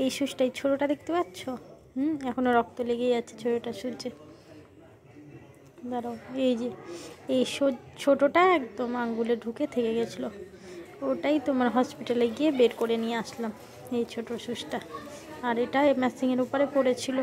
এই সুচটাই ছোটোটা দেখতে পাচ্ছ? এখনও রক্ত লেগেই যাচ্ছে ছোটোটা সুচে। দাঁড়াও, এই যে এই ছোটোটা একদম আঙ্গুলে ঢুকে থেকে গেছিলো, ওটাই তোমার হসপিটালে গিয়ে বের করে নিয়ে আসলাম, এই ছোটো সুচটা। আর এটা ম্যাচিংয়ের উপরে পড়েছিল।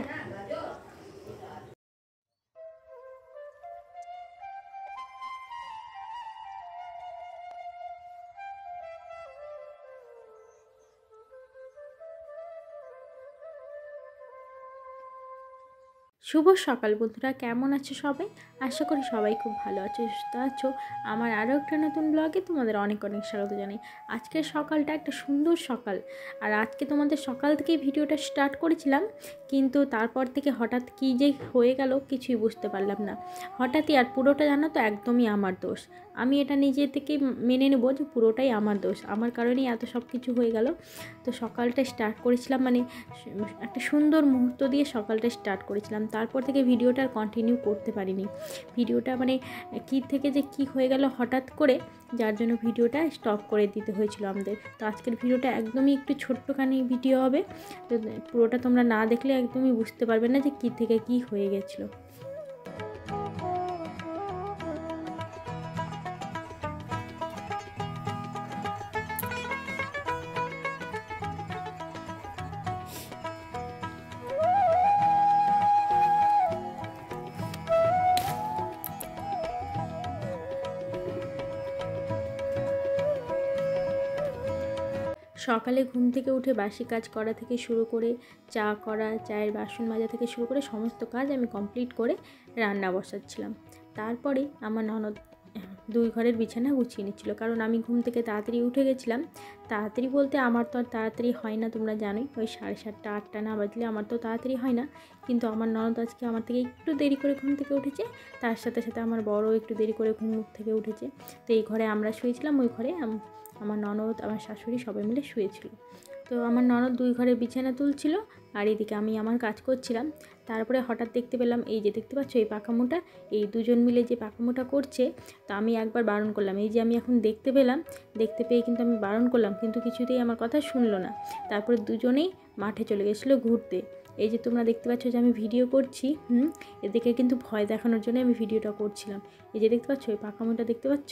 শুভ সকাল বন্ধুরা, কেমন আছো সবাই? আশা করি সবাই খুব ভালো আছো, সুস্থ আছো। আমার আরও একটা নতুন ব্লগে তোমাদের অনেক অনেক স্বাগত জানাই। আজকের সকালটা একটা সুন্দর সকাল, আর আজকে তোমাদের সকাল থেকেই ভিডিওটা স্টার্ট করেছিলাম, কিন্তু তারপর থেকে হঠাৎ কী যে হয়ে গেল কিছুই বুঝতে পারলাম না। হঠাৎই, আর পুরোটা জানো তো একদমই আমার দোষ। আমি এটা নিজে থেকেই মেনে নেবো যে পুরোটাই আমার দোষ, আমার কারণেই এত সব কিছু হয়ে গেল। তো সকালটা স্টার্ট করেছিলাম মানে একটা সুন্দর মুহূর্ত দিয়ে সকালটা স্টার্ট করেছিলাম, তারপর থেকে ভিডিওটা আর কন্টিনিউ করতে পারিনি। ভিডিওটা মানে কী থেকে যে কী হয়ে গেল হঠাৎ করে, যার জন্য ভিডিওটা স্টপ করে দিতে হয়েছিল আমাদের। তো আজকের ভিডিওটা একদমই একটু ছোট্টখানি ভিডিও হবে, তো পুরোটা তোমরা না দেখলে একদমই বুঝতে পারবে না যে কী থেকে কী হয়ে গেছিলো। সকালে ঘুম থেকে উঠে বাসি কাজ করা থেকে শুরু করে চা করা, চায়ের বাসন মাজা থেকে শুরু করে সমস্ত কাজ আমি কমপ্লিট করে রান্না বসাচ্ছিলাম। তারপরে আমার ননদ 2 ঘরের বিছানা গুছিয়ে নিচ্ছিল, কারণ আমি ঘুম থেকে তাড়াতাড়ি উঠে গেছিলাম। তাড়াতাড়ি বলতে আমার তো আর তাড়াতাড়ি হয় না, তোমরা জানোই, ওই 7:30 8টা না বাজলে আমার তো তাড়াতাড়ি হয় না। কিন্তু আমার ননদ আজকে আমার থেকে একটু দেরি করে ঘুম থেকে উঠেছে, তার সাথে সাথে আমার বড়ও একটু দেরি করে ঘুম থেকে উঠেছে। তো এই ঘরে আমরা শুয়েছিলাম, ওই ঘরে আমার ননদ, আমার শাশুড়ি সবাই মিলে শুয়েছিল। তো আমার ননদ 2 ঘরের বিছানা তুলছিল, আর এদিকে আমি আমার কাজ করছিলাম। তারপরে হঠাৎ দেখতে পেলাম, এই যে দেখতে পাচ্ছ এই পাকামোটা, এই দুজন মিলে যে পাকামোটা করছে। তো আমি একবার বারণ করলাম, এই যে আমি এখন দেখতে পেলাম, দেখতে পেয়ে কিন্তু আমি বারণ করলাম, কিন্তু কিছুতেই আমার কথা শুনলো না। তারপরে দুজনেই মাঠে চলে গেছিলো ঘুরতে। এই যে তোমরা দেখতে পাচ্ছ যে আমি ভিডিও করছি, এদিকে কিন্তু ভয় দেখানোর জন্য আমি ভিডিওটা করছিলাম। এই যে দেখতে পাচ্ছ এই পাকামোটা দেখতে পাচ্ছ,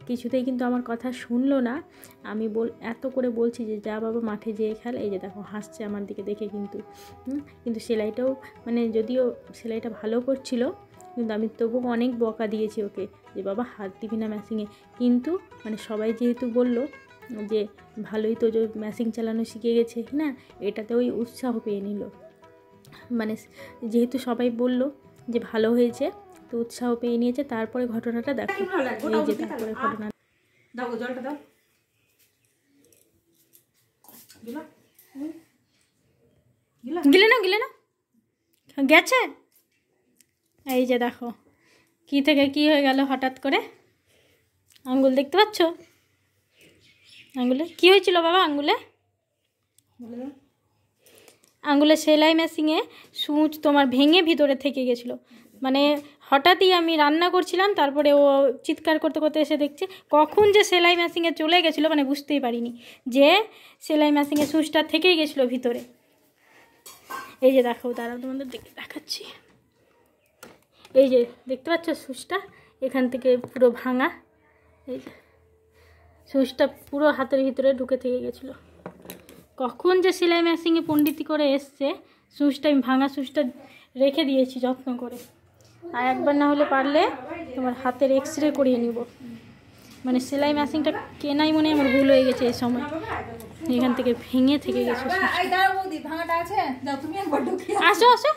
কিছুতেই কিন্তু আমার কথা শুনলো না। আমি এত করে বলছি যে যা বাবা মাঠে যেয়ে খেল, এই যে দেখো হাসছে আমার দিকে দেখে। কিন্তু সেলাইটাও মানে যদিও সেলাইটা ভালো করছিল, কিন্তু আমি তবুও অনেক বকা দিয়েছি ওকে যে বাবা হাত দিবি না মেশিনে। কিন্তু মানে সবাই যেহেতু বললো যে ভালোই তো যে মেশিন চালানো শিখে গেছে না, এটাতে ওই উৎসাহ পেয়ে নিল। মানে যেহেতু সবাই বলল যে ভালো হয়েছে, তো উৎসাহ পেয়ে নিয়েছে। তারপরে ঘটনাটা দেখো, এই যে তারপরে ঘটনা। দাও জলটা দাও, গিলে না গেছে। এই যে দেখো কি থেকে কি হয়ে গেল হঠাৎ করে। আঙ্গুল দেখতে পাচ্ছ, আঙ্গুলে কি হয়েছিল বাবা? আঙ্গুলে সেলাই মেশিনে সূচ তোমার ভেঙে ভিতরে থেকে গেছিলো। মানে হঠাৎই আমি রান্না করছিলাম, তারপরে ও চিৎকার করতে করতে এসে দেখছে কখন যে সেলাই মেশিনে চলে গেছিলো, মানে বুঝতেই পারিনি যে সেলাই মেশিনে সূচটা থেকেই গেছিলো ভিতরে। এই যে দেখো, দাঁড়াও তোমাদের দেখাচ্ছি। এই যে দেখতে পাচ্ছ সূচটা এখান থেকে পুরো ভাঙা, এই যে সূচটা পুরো হাতের ভিতরে ঢুকে থেকে গেছিলো। কখন যে সেলাই মেশিনে পণ্ডিতি করে এসছে, সূচটা আমি ভাঙা সূচটা রেখে দিয়েছি যত্ন করে। আর একবার না হলে পারলে তোমার হাতের এক্সরে করিয়ে নিব। মানে সেলাই মেশিনটা কেনাই মনে আমার ভুল হয়ে গেছে এই সময়, এখান থেকে ভেঙে থেকে গেছে। আসো আসো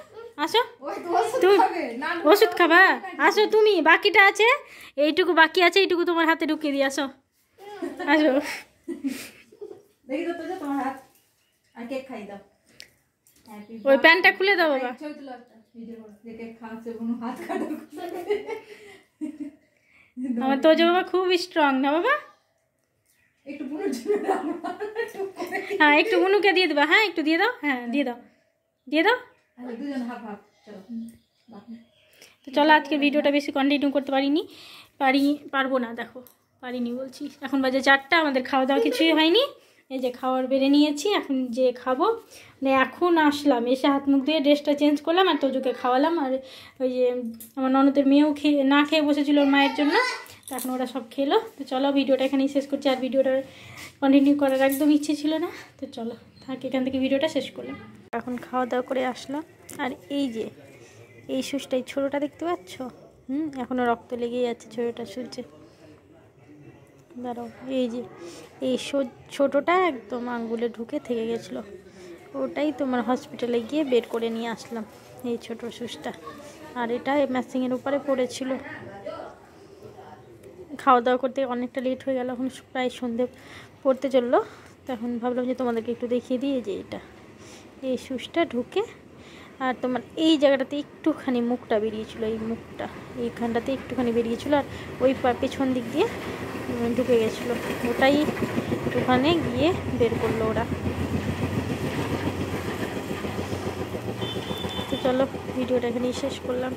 আসো, তুমি ওষুধ খাবা? আসো তুমি, বাকিটা আছে, এইটুকু বাকি আছে, এইটুকু তোমার হাতে ঢুকিয়ে দিই। আসো আসো, ওই প্যান্টটা খুলে দাও বাবা। আমার তো যে বাবা খুব স্ট্রং না বাবা। হ্যাঁ একটু বুনুকে দিয়ে দেবা, হ্যাঁ একটু দিয়ে দাও, হ্যাঁ দিয়ে দাও দিয়ে দাও। তো চলো আজকে ভিডিওটা বেশি কন্টিনিউ করতে পারবো না, দেখো পারিনি বলছি। এখন বাজে 4টা, আমাদের খাওয়া দাওয়া কিছুই হয়নি। এই যে খাবার বেড়ে নিয়েছি, এখন যে খাবো, মানে এখন আসলাম, এসে হাত মুখ ধুয়ে ড্রেসটা চেঞ্জ করলাম আর তোজুকে খাওয়ালাম। আর ওই যে আমার ননদের মেয়েও না খেয়ে বসেছিল ওর মায়ের জন্য, তো এখন ওরা সব খেলো। তো চলো ভিডিওটা এখানেই শেষ করছি, আর ভিডিওটা কন্টিনিউ করার একদম ইচ্ছে ছিল না। তো চলো এখান থেকে ভিডিওটা শেষ করলাম। এখন খাওয়া দাওয়া করে আসলাম, আর এই যে এই সুচটাই ছোটোটা দেখতে পাচ্ছ, এখনও রক্ত লেগেই যাচ্ছে ছোটোটা সুচে। দাঁড়াও, এই যে এই ছোটোটা একদম আঙ্গুলে ঢুকে থেকে গেছিলো, ওটাই তোমার হসপিটালে গিয়ে বের করে নিয়ে আসলাম, এই ছোটো সুচটা। আর এটা ম্যাচিংয়ের উপরে পড়েছিল। খাওয়া দাওয়া করতে অনেকটা লেট হয়ে গেল, এখন প্রায় সন্ধে পড়তে চললো। তখন ভাবলাম যে তোমাদেরকে একটু দেখিয়ে দিয়ে যে এটা এই সুচটা ঢুকে, আর তোমার এই জায়গাটাতে একটুখানি মুখটা বেরিয়েছিল, এই মুখটা এইখানটাতে একটুখানি বেরিয়েছিল, আর ওই পেছন দিক দিয়ে ঢুকে গেছিলো, ওটাই ওখানে গিয়ে বের করলো ওরা। তো চলো ভিডিওটা এখানেই শেষ করলাম।